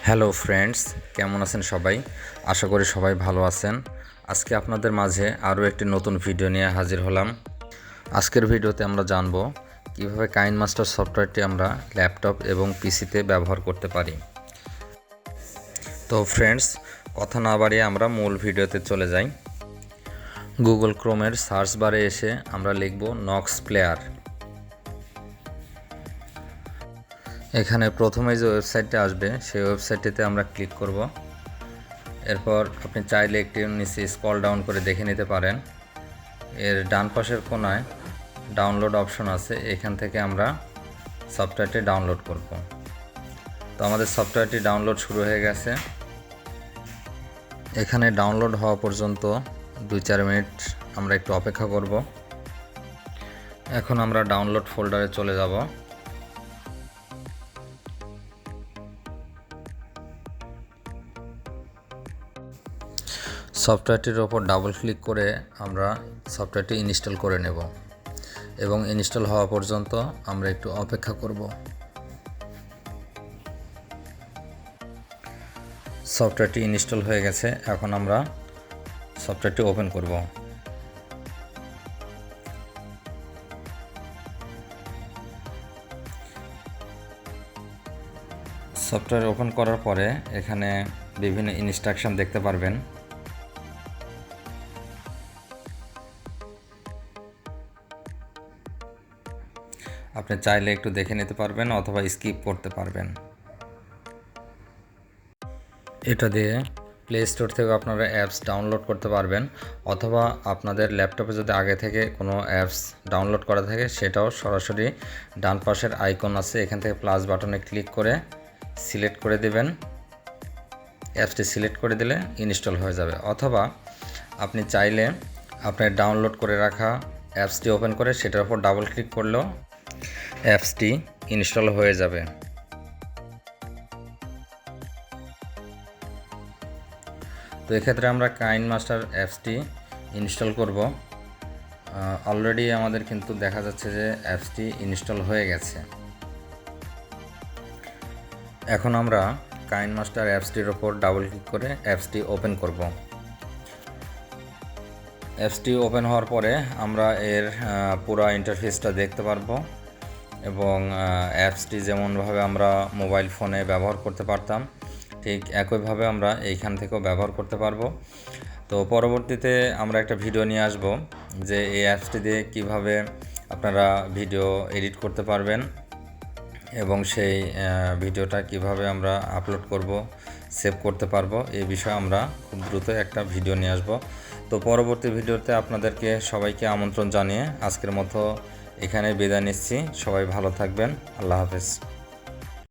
Hello friends, কেমন আছেন সবাই? আশা করি সবাই ভালো আছেন। আজকে আপনাদের মাঝে আরও একটি নতুন ভিডিও নিয়ে হাজির হলাম। আজকের ভিডিওতে আমরা জানব কিভাবে কাইনমাস্টার সফটওয়্যারটি আমরা ল্যাপটপ এবং পিসিতে ব্যবহার করতে পারি। তো ফ্রেন্ডস, কথা না বাড়িয়ে আমরা মূল ভিডিওতে চলে যাই। গুগল ক্রোমের সার্চ বারে এসে আমরা লিখব নক্স প্লেয়ার। এখানে প্রথমে যে ওয়েবসাইটটা আসবে সেই ওয়েবসাইটটিতে আমরা ক্লিক করব। এরপর আপনি চাইলে একটু নিচে স্ক্রল ডাউন করে দেখে নিতে পারেন। এর ডান পাশের কোণায় ডাউনলোড অপশন আছে, এখান থেকে আমরা সফটওয়্যারটি ডাউনলোড করব। তো আমাদের সফটওয়্যারটি ডাউনলোড শুরু হয়ে গেছে। এখানে ডাউনলোড হওয়া পর্যন্ত 2-4 মিনিট আমরা একটু অপেক্ষা করব। এখন আমরা ডাউনলোড ফোল্ডারে চলে যাব। সফটওয়্যারটির ওপর ডাবল ক্লিক করে আমরা সফটওয়্যারটি ইনস্টল করে নেব এবং ইনস্টল হওয়া পর্যন্ত আমরা একটু অপেক্ষা করব। সফটওয়্যারটি ইনস্টল হয়ে গেছে, এখন আমরা সফটওয়্যারটি ওপেন করব। সফটওয়্যার ওপেন করার পরে এখানে বিভিন্ন ইনস্ট্রাকশন দেখতে পারবেন। আপনি চাইলে একটু দেখে নিতে পারবেন অথবা স্কিপ করতে পারবেন। এটা দিয়ে প্লে স্টোর থেকে আপনারা অ্যাপস ডাউনলোড করতে পারবেন, অথবা আপনাদের ল্যাপটপে যদি আগে থেকে কোনো অ্যাপস ডাউনলোড করা থাকে সেটাও সরাসরি ডান পাশের আইকন আছে, এখান থেকে প্লাস বাটনে ক্লিক করে সিলেক্ট করে দেবেন। অ্যাপসটি সিলেক্ট করে দিলে ইনস্টল হয়ে যাবে। অথবা আপনি চাইলে আপনার ডাউনলোড করে রাখা অ্যাপসটি ওপেন করে সেটার উপর ডাবল ক্লিক করলেও অ্যাপসটি ইনস্টল হয়ে যাবে। তো এক্ষেত্রে আমরা কাইনমাস্টার অ্যাপসটি ইনস্টল করব। অলরেডি আমাদের কিন্তু দেখা যাচ্ছে যে অ্যাপসটি ইনস্টল হয়ে গেছে। এখন আমরা কাইনমাস্টার অ্যাপসটির ওপর ডাবল ক্লিক করে অ্যাপসটি ওপেন করব। অ্যাপসটি ওপেন হওয়ার পরে আমরা এর পুরো ইন্টারফেসটা দেখতে পারবো এবং অ্যাপসটি যেমনভাবে আমরা মোবাইল ফোনে ব্যবহার করতে পারতাম ঠিক একইভাবে আমরা এইখান থেকেও ব্যবহার করতে পারবো। তো পরবর্তীতে আমরা একটা ভিডিও নিয়ে আসব যে এই অ্যাপসটি দিয়ে কীভাবে আপনারা ভিডিও এডিট করতে পারবেন এবং সেই ভিডিওটা কিভাবে আমরা আপলোড করব, সেভ করতে পারবো, এই বিষয়ে আমরা খুব দ্রুত একটা ভিডিও নিয়ে আসব। তো পরবর্তী ভিডিওতে আপনাদেরকে সবাইকে আমন্ত্রণ জানিয়ে আজকের মতো এখানে বিদায় নিচ্ছি। সবাই ভালো থাকবেন। আল্লাহ হাফেজ।